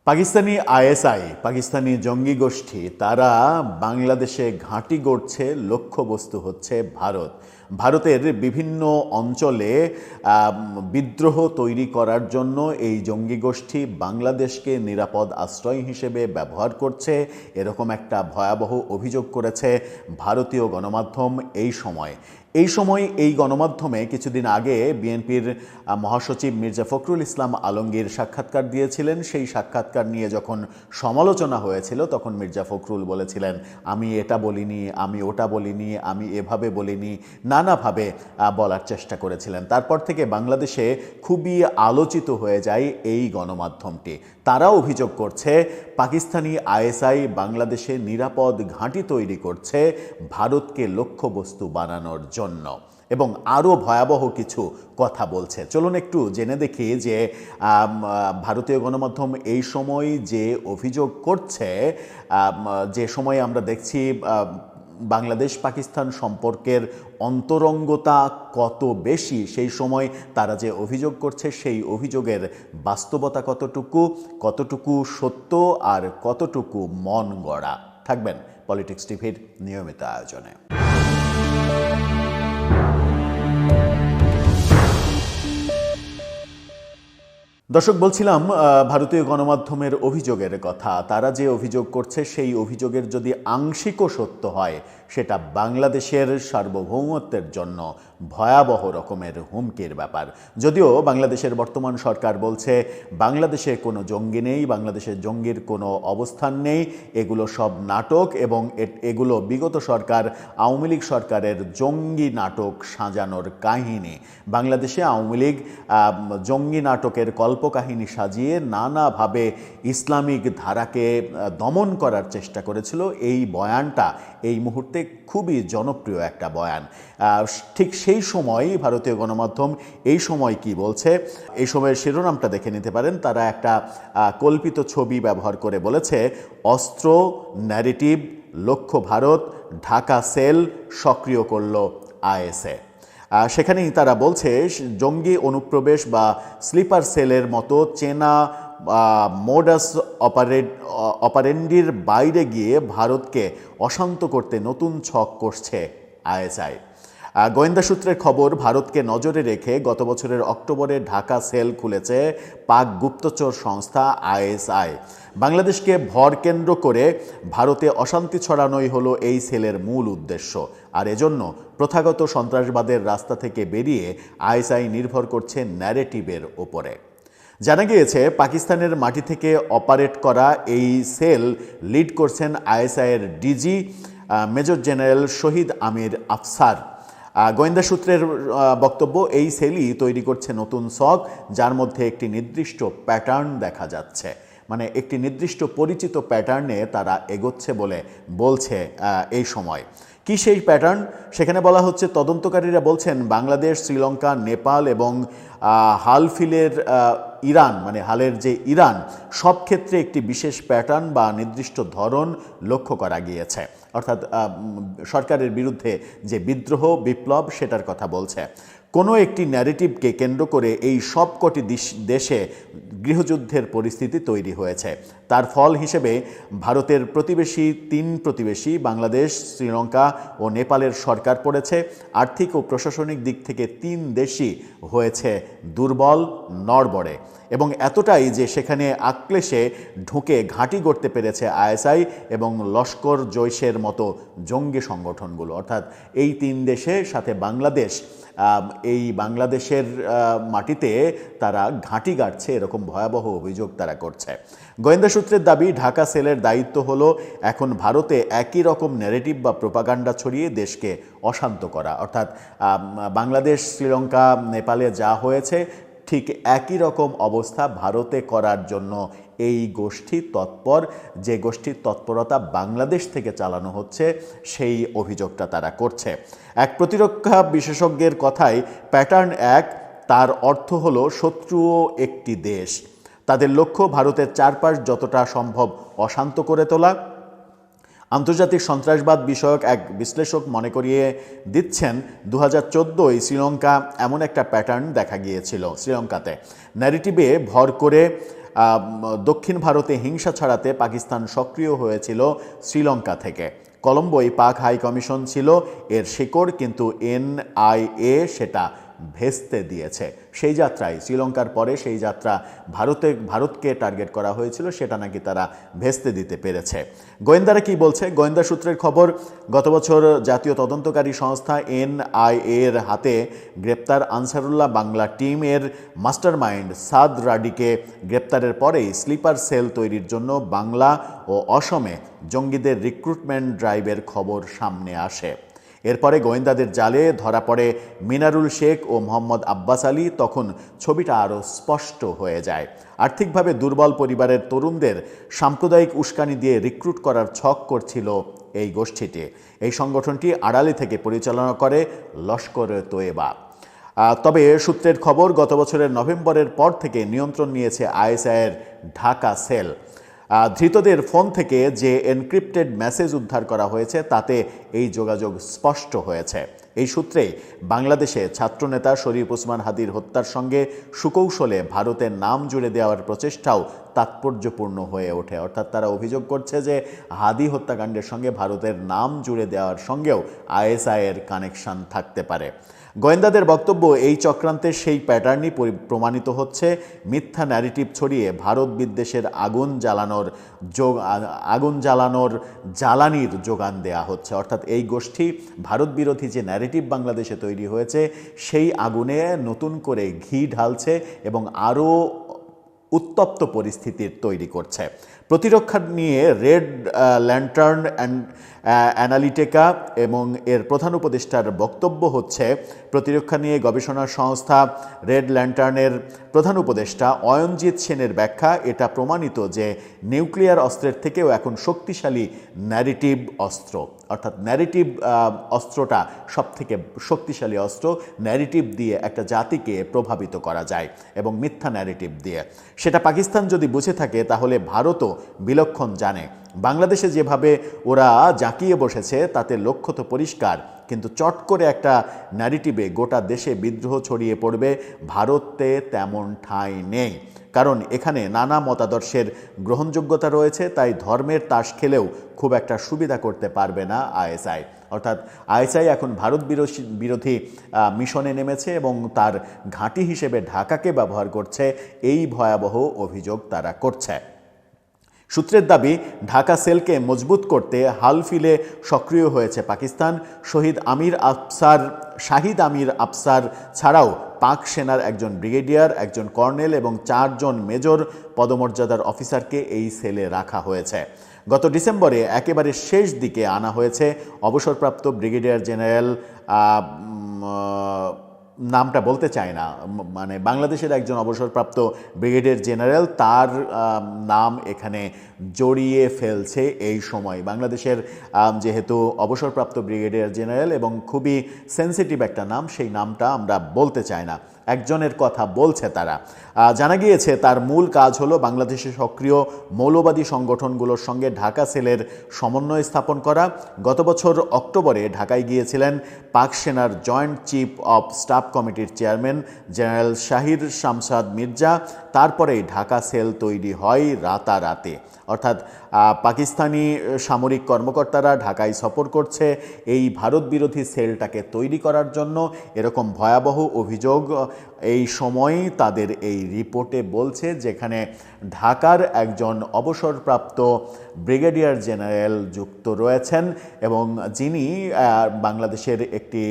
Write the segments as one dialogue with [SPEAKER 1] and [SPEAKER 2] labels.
[SPEAKER 1] Pakistani ISI, Pakistani জঙ্গি গোষ্ঠী, তারা বাংলাদেশে ঘাঁটি গড়ছে, লক্ষ্যবস্তু হচ্ছে ভারত। ভারতের বিভিন্ন অঞ্চলে বিদ্রোহ তৈরি করার জন্য এই জঙ্গি গোষ্ঠী বাংলাদেশকে নিরাপদ আশ্রয় হিসেবে ব্যবহার করছে, এরকম একটা ভয়াবহ অভিযোগ করেছে ভারতীয় গণমাধ্যম। এই সময় এই গণমাধ্যমে কিছুদিন আগে বিএনপির মহাসচিব মির্জা ফখরুল ইসলাম আলমগীর সাক্ষাৎকার দিয়েছিলেন। সেই সাক্ষাৎকার নিয়ে যখন সমালোচনা হয়েছিল তখন মির্জা ফখরুল বলেছিলেন, আমি এটা বলিনি, আমি ওটা বলিনি, আমি এভাবে বলিনি, নানাভাবে বলার চেষ্টা করেছিলেন। তারপর থেকে বাংলাদেশে খুবই আলোচিত হয়ে যায় এই গণমাধ্যমটি। তারা অভিযোগ করছে পাকিস্তানি আইএসআই বাংলাদেশে নিরাপদ ঘাঁটি তৈরি করছে ভারতকে লক্ষ্যবস্তু বানানোর জন্য, এবং আরও ভয়াবহ কিছু কথা বলছে। চলুন একটু জেনে দেখি যে ভারতীয় গণমাধ্যম এই সময় যে অভিযোগ করছে, যে সময় আমরা দেখছি বাংলাদেশ পাকিস্তান সম্পর্কের অন্তরঙ্গতা কত বেশি, সেই সময় তারা যে অভিযোগ করছে সেই অভিযোগের বাস্তবতা কতটুকু সত্য আর কতটুকু মন গড়া। থাকবেন পলিটিক্স টিভির নিয়মিত আয়োজনে। দর্শক, বলছিলাম ভারতীয় গণমাধ্যমের অভিযোগের কথা। তারা যে অভিযোগ করছে সেই অভিযোগের যদি আংশিকও সত্য হয়, সেটা বাংলাদেশের সার্বভৌমত্বের জন্য ভয়াবহ রকমের হুমকির ব্যাপার। যদিও বাংলাদেশের বর্তমান সরকার বলছে বাংলাদেশে কোনো জঙ্গি নেই, বাংলাদেশের জঙ্গির কোনো অবস্থান নেই, এগুলো সব নাটক, এবং এগুলো বিগত সরকার আওয়ামী লীগ সরকারের জঙ্গি নাটক সাজানোর কাহিনী। বাংলাদেশে আওয়ামী লীগ জঙ্গি নাটকের কল্পকাহিনী সাজিয়ে নানাভাবে ইসলামিক ধারাকে দমন করার চেষ্টা করেছিল। এই বয়ানটা এই মুহূর্তে খুবই জনপ্রিয় একটা বয়ান। ঠিক সেই সময় ভারতীয় গণমাধ্যম এই সময় কি বলছে, এই সময়ের শিরোনামটা দেখে নিতে পারেন। তারা একটা কল্পিত ছবি ব্যবহার করে বলেছে, অস্ত্র ন্যারেটিভ, লক্ষ্য ভারত, ঢাকা সেল সক্রিয় করল আইএসএ। সেখানেই তারা বলছে জঙ্গি অনুপ্রবেশ বা স্লিপার সেলের মতো চেনা মোডাস অপারেন্ডির বাইরে গিয়ে ভারতকে অশান্ত করতে নতুন ছক কষছে আইএসআই। গোয়েন্দা সূত্রের খবর, ভারতকে নজরে রেখে গত বছরের অক্টোবরে ঢাকা সেল খুলেছে পাক গুপ্তচর সংস্থা আইএসআই। বাংলাদেশকে ভর কেন্দ্র করে ভারতে অশান্তি ছড়ানোই হলো এই সেলের মূল উদ্দেশ্য। আর এজন্য প্রথাগত সন্ত্রাসবাদের রাস্তা থেকে বেরিয়ে আইএসআই নির্ভর করছে ন্যারেটিভের ওপরে। জানা গিয়েছে পাকিস্তানের মাটি থেকে অপারেট করা এই সেল লিড করছেন আইএসআইয়ের ডিজি মেজর জেনারেল শহীদ আমির আফসার। গোয়েন্দা সূত্রের বক্তব্য, এই সেলই তৈরি করছে নতুন ছক, যার মধ্যে একটি নির্দিষ্ট প্যাটার্ন দেখা যাচ্ছে। মানে একটি নির্দিষ্ট পরিচিত প্যাটার্নে তারা এগোচ্ছে বলে বলছে এই সময়। কি সেই প্যাটার্ন? সেখানে বলা হচ্ছে, তদন্তকারীরা বলছেন বাংলাদেশ, শ্রীলঙ্কা, নেপাল এবং হালফিলের ইরান, মানে হালের যে ইরান, সব ক্ষেত্রে একটি বিশেষ প্যাটার্ন বা নির্দিষ্ট ধরন লক্ষ্য করা গিয়েছে। অর্থাৎ সরকারের বিরুদ্ধে যে বিদ্রোহ, বিপ্লব, সেটার কথা বলছে। কোনো একটি ন্যারেটিভকে কেন্দ্র করে এই সবকটি দেশে গৃহযুদ্ধের পরিস্থিতি তৈরি হয়েছে। তার ফল হিসেবে ভারতের তিন প্রতিবেশী বাংলাদেশ, শ্রীলঙ্কা ও নেপালের সরকার পড়েছে। আর্থিক ও প্রশাসনিক দিক থেকে তিন দেশই হয়েছে দুর্বল, নড়বড়ে, এবং এতটাই যে সেখানে আক্লেশে ঢুকে ঘাঁটি গড়তে পেরেছে আইএসআই এবং লস্কর জৈশের মতো জঙ্গি সংগঠনগুলো। অর্থাৎ এই তিন দেশের সাথে বাংলাদেশ, এই বাংলাদেশের মাটিতে তারা ঘাঁটি গাড়ছে, এরকম ভয়াবহ অভিযোগ তারা করছে। গোয়েন্দা সূত্রের দাবি, ঢাকা সেলের দায়িত্ব হলো এখন ভারতে একই রকম ন্যারেটিভ বা প্রোপাগান্ডা ছড়িয়ে দেশকে অশান্ত করা। অর্থাৎ বাংলাদেশ, শ্রীলঙ্কা, নেপালে যা হয়েছে ঠিক একই রকম অবস্থা ভারতে করার জন্য এই গোষ্ঠী তৎপর। যে গোষ্ঠীর তৎপরতা বাংলাদেশ থেকে চালানো হচ্ছে, সেই অভিযোগটা তারা করছে। এক প্রতিরক্ষা বিশেষজ্ঞের কথায়, প্যাটার্ন এক, তার অর্থ হলো শত্রুও একটি দেশ। তাদের লক্ষ্য ভারতের চারপাশ যতটা সম্ভব অশান্ত করে তোলা। আন্তর্জাতিক সন্ত্রাসবাদ বিষয়ক এক বিশ্লেষক মনে করিয়ে দিচ্ছেন, 2014 শ্রীলঙ্কা এমন একটা প্যাটার্ন দেখা গিয়েছিল। শ্রীলঙ্কাতে ন্যারেটিভে ভর করে দক্ষিণ ভারতে হিংসা ছড়াতে পাকিস্তান সক্রিয় হয়েছিল শ্রীলঙ্কা থেকে। কলম্বোয় পাক হাই কমিশন ছিল এর শিকড়, কিন্তু NIA সেটা ভেস্তে দিয়েছে। সেই যাত্রায় শ্রীলঙ্কার পরে সেই যাত্রা ভারতকে টার্গেট করা হয়েছিল, সেটা নাকি তারা ভেস্তে দিতে পেরেছে। গোয়েন্দারা কি বলছে? গোয়েন্দা সূত্রের খবর, গত বছর জাতীয় তদন্তকারী সংস্থা NIA এর হাতে গ্রেপ্তার আনসারুল্লাহ বাংলা টিমের মাস্টারমাইন্ড সাদ রাডিকে গ্রেপ্তারের পরেই স্লিপার সেল তৈরির জন্য বাংলা ও অসমে জঙ্গিদের রিক্রুটমেন্ট ড্রাইভের খবর সামনে আসে। এরপরে গোয়েন্দাদের জালে ধরা পড়ে মিনারুল শেখ ও মোহাম্মদ আব্বাস আলী। তখন ছবিটা আরও স্পষ্ট হয়ে যায়। আর্থিকভাবে দুর্বল পরিবারের তরুণদের সাম্প্রদায়িক উস্কানি দিয়ে রিক্রুট করার ছক করছিল এই গোষ্ঠীটি। এই সংগঠনটি আড়ালে থেকে পরিচালনা করে লস্করে তৈয়বা। তবে সূত্রের খবর, গত বছরের নভেম্বরের পর থেকে নিয়ন্ত্রণ নিয়েছে ISIর ঢাকা সেল। ধৃতদের ফোন থেকে যে এনক্রিপ্টেড মেসেজ উদ্ধার করা হয়েছে তাতে এই যোগাযোগ স্পষ্ট হয়েছে। এই সূত্রে বাংলাদেশে ছাত্রনেতা শরীফ ওসমান হাদির হত্যার সঙ্গে সুকৌশলে ভারতের নাম জুড়ে দেওয়ার প্রচেষ্টাও তাৎপর্যপূর্ণ হয়ে ওঠে। অর্থাৎ তারা অভিযোগ করছে যে হাদি হত্যাকাণ্ডের সঙ্গে ভারতের নাম জুড়ে দেওয়ার সঙ্গেও ISIর কানেকশন থাকতে পারে। গোয়েন্দাদের বক্তব্য, এই চক্রান্তের সেই প্যাটার্নই প্রমাণিত হচ্ছে। মিথ্যা ন্যারেটিভ ছড়িয়ে ভারত বিদ্বেষের আগুন জ্বালানোর জ্বালানির যোগান দেয়া হচ্ছে। অর্থাৎ এই গোষ্ঠী ভারত বিরোধী যে ন্যারেটিভ বাংলাদেশে তৈরি হয়েছে সেই আগুনে নতুন করে ঘি ঢালছে এবং আরও উত্তপ্ত পরিস্থিতির তৈরি করছে। প্রতিরক্ষা নিয়ে রেড ল্যান্টার্ন অ্যানালিটিকা এবং এর প্রধান উপদেষ্টার বক্তব্য হচ্ছে, প্রতিরক্ষা নিয়ে গবেষণা সংস্থা রেড ল্যান্টার্নের প্রধান উপদেষ্টা অয়নজিৎ সেনের ব্যাখ্যা, এটা প্রমাণিত যে নিউক্লিয়ার অস্ত্রের থেকেও এখন শক্তিশালী ন্যারেটিভ অস্ত্র, অর্থাৎ ন্যারেটিভ অস্ত্রটা সবথেকে শক্তিশালী অস্ত্র। ন্যারেটিভ দিয়ে একটা জাতিকে প্রভাবিত করা যায় এবং মিথ্যা ন্যারেটিভ দিয়ে। সেটা পাকিস্তান যদি বুঝে থাকে তাহলে ভারতও বিলক্ষণ জানে। বাংলাদেশে যেভাবে ওরা জাঁকিয়ে বসেছে তাতে লক্ষ্য তো পরিষ্কার, কিন্তু চট করে একটা ন্যারেটিভে গোটা দেশে বিদ্রোহ ছড়িয়ে পড়বে। ভারতে তেমন ঠাঁই নেই, কারণ এখানে নানা মতাদর্শের গ্রহণযোগ্যতা রয়েছে। তাই ধর্মের তাস খেলেও খুব একটা সুবিধা করতে পারবে না ISI। অর্থাৎ ISI এখন ভারত বিরোধী মিশনে নেমেছে এবং তার ঘাঁটি হিসেবে ঢাকাকে ব্যবহার করছে। এই ভয়াবহ অভিযোগ তারা করছে। সূত্রের দাবি, ঢাকা সেলকে মজবুত করতে হালফিলে সক্রিয় হয়েছে পাকিস্তান। শাহিদ আমির আফসার ছাড়াও পাক সেনার একজন ব্রিগেডিয়ার, একজন কর্নেল এবং 4 জন মেজর পদমর্যাদার অফিসারকে এই সেলে রাখা হয়েছে। গত ডিসেম্বরে একেবারে শেষ দিকে আনা হয়েছে অবসরপ্রাপ্ত ব্রিগেডিয়ার জেনারেল, নামটা বলতে চায় না, মানে বাংলাদেশের একজন অবসরপ্রাপ্ত ব্রিগেডিয়ার জেনারেল, তার নাম এখানে জড়িয়ে ফেলছে এই সময়। বাংলাদেশের যেহেতু অবসরপ্রাপ্ত ব্রিগেডিয়ার জেনারেল এবং খুবই সেন্সিটিভ একটা নাম, সেই নামটা আমরা বলতে চাই না, একজনের কথা বলছে তারা। জানা গিয়েছে তার মূল কাজ হলো বাংলাদেশে সক্রিয় মৌলবাদী সংগঠনগুলোর সঙ্গে ঢাকা সেলের সমন্বয় স্থাপন করা। গত বছর অক্টোবরে ঢাকায় গিয়েছিলেন পাক সেনার জয়েন্ট চিফ অব স্টাফ কমিটির চেয়ারম্যান জেনারেল শাহির শামসাদ মির্জা। তারপরেই ঢাকা সেল তৈরি হয় রাতারাতি। অর্থাৎ পাকিস্তানি সামরিক কর্মকর্তারা ঢাকায় সফর করছে এই ভারত বিরোধী সেলটাকে তৈরি করার জন্য। এরকম ভয়াবহ অভিযোগ এই সময়ই তাদের এই রিপোর্টে বলছে, যেখানে ঢাকার একজন অবসরপ্রাপ্ত ব্রিগেডিয়ার জেনারেল যুক্ত রয়েছেন এবং যিনি বাংলাদেশের একটি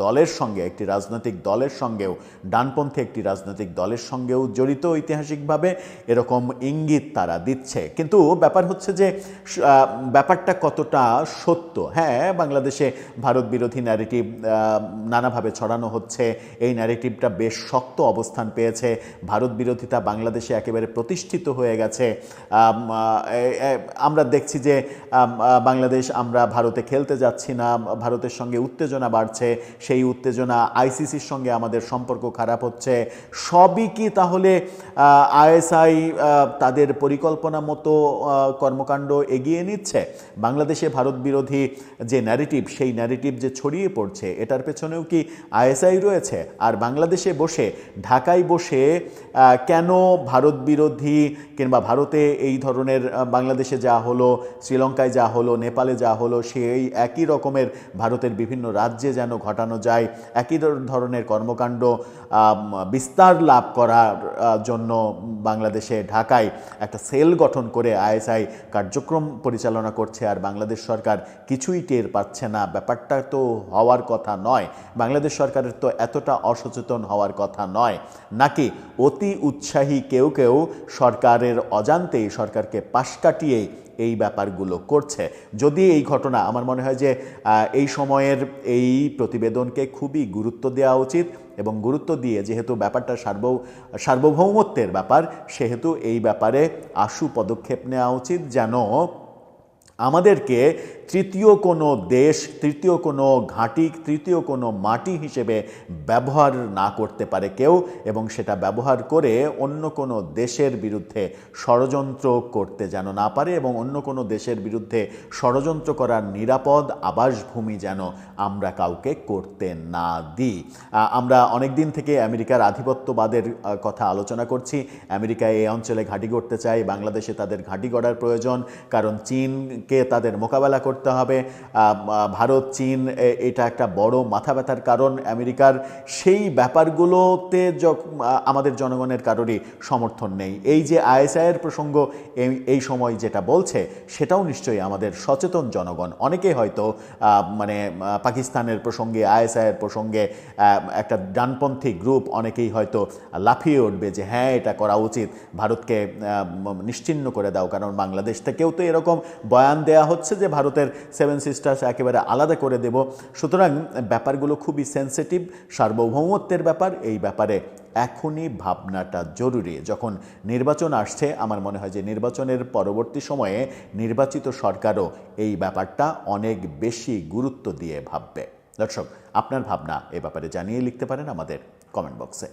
[SPEAKER 1] দলের সঙ্গে, একটি রাজনৈতিক দলের সঙ্গেও, ডানপন্থী একটি রাজনৈতিক দলের সঙ্গেও জড়িত ঐতিহাসিকভাবে, এরকম ইঙ্গিত তারা দিচ্ছে। কিন্তু ব্যাপার হচ্ছে যে ব্যাপারটা কতটা সত্য। হ্যাঁ, বাংলাদেশে ভারত বিরোধী ন্যারেটিভ নানাভাবে ছড়ানো হচ্ছে। এই ন্যারেটিভটা বেশ শক্ত অবস্থান পেয়েছে। ভারত বিরোধিতা বাংলাদেশে একেবারে প্রতিষ্ঠিত হয়ে গেছে। আমরা দেখছি যে বাংলাদেশ, আমরা ভারতে খেলতে যাচ্ছি না, ভারতের সঙ্গে উত্তেজনা বাড়ছে, সেই উত্তেজনা ICCর সঙ্গে আমাদের সম্পর্ক খারাপ হচ্ছে। সবই কি তাহলে ISI তাদের পরিকল্পনা মতো কর্মকাণ্ড এগিয়ে নিচ্ছে? বাংলাদেশে ভারত বিরোধী যে ন্যারেটিভ, সেই ন্যারেটিভ যে ছড়িয়ে পড়ছে, এটার পেছনেও কি ISI রয়েছে? আর বাংলাদেশে বসে, ঢাকায় বসে কেন ভারত বিরোধী কিংবা ভারতে এই ধরনের, বাংলাদেশে যা হলো, শ্রীলঙ্কায় যা হলো, নেপালে যা হলো, সেই একই রকমের ভারতের বিভিন্ন রাজ্যে যেন ঘটানো যায়, একই ধরনের কর্মকাণ্ড বিস্তার লাভ করার জন্য বাংলাদেশে ঢাকায় একটা সেল গঠন করে আইএসআই কার্যক্রম পরিচালনা করছে, আর বাংলাদেশ সরকার কিছুই টের পাচ্ছে না। ব্যাপারটা তো হওয়ার কথা নয়। বাংলাদেশ সরকারের তো এতটা অসচেতন হওয়ার কথা নয়, নাকি অতি উৎসাহী কেউ কেউ সরকারের অজান্তেই, সরকারকে পাশ কাটিয়েই এই ব্যাপারগুলো করছে। যদি এই ঘটনা, আমার মনে হয় যে এই সময়ের এই প্রতিবেদনকে খুবই গুরুত্ব দেওয়া উচিত, এবং গুরুত্ব দিয়ে, যেহেতু ব্যাপারটা সার্বভৌমত্বের ব্যাপার, সেহেতু এই ব্যাপারে আশু পদক্ষেপ নেওয়া উচিত, যেন আমাদেরকে তৃতীয় কোনো দেশ, তৃতীয় কোনো ঘাঁটি, তৃতীয় কোনো মাটি হিসেবে ব্যবহার না করতে পারে কেউ, এবং সেটা ব্যবহার করে অন্য কোনো দেশের বিরুদ্ধে ষড়যন্ত্র করতে যেন না পারে, এবং অন্য কোনো দেশের বিরুদ্ধে ষড়যন্ত্র করার নিরাপদ আবাসভূমি যেন আমরা কাউকে করতে না দিই। আমরা অনেক দিন থেকে আমেরিকার আধিপত্যবাদের কথা আলোচনা করছি। আমেরিকা এই অঞ্চলে ঘাঁটি করতে চায়, বাংলাদেশে তাদের ঘাঁটি গড়ার প্রয়োজন, কারণ চীনকে তাদের মোকাবেলা করতে হবে। ভারত, চীন, এটা একটা বড় মাথা ব্যথার কারণ আমেরিকার। সেই ব্যাপারগুলোতে আমাদের জনগণের কারোরই সমর্থন নেই। এই যে আইএসআইয়ের প্রসঙ্গ এই সময় যেটা বলছে, সেটাও নিশ্চয়ই আমাদের সচেতন জনগণ অনেকেই হয়তো পাকিস্তানের প্রসঙ্গে, আইএসআইয়ের প্রসঙ্গে একটা ডানপন্থী গ্রুপ অনেকেই হয়তো লাফিয়ে উঠবে যে হ্যাঁ, এটা করা উচিত, ভারতকে নিশ্চিহ্ন করে দাও, কারণ বাংলাদেশ থেকেও তো এরকম বয়ান দেয়া হচ্ছে যে ভারতের সেভেন সিস্টার্স একেবারে আলাদা করে দেব। সুতরাং ব্যাপারগুলো খুবই সেন্সিটিভ, সার্বভৌমত্বের ব্যাপার। এই ব্যাপারে এখনই ভাবনাটা জরুরি। যখন নির্বাচন আসছে, আমার মনে হয় যে নির্বাচনের পরবর্তী সময়ে নির্বাচিত সরকারও এই ব্যাপারটা অনেক বেশি গুরুত্ব দিয়ে ভাববে। দর্শক, আপনার ভাবনা এ ব্যাপারে জানিয়ে লিখতে পারেন আমাদের কমেন্ট বক্সে।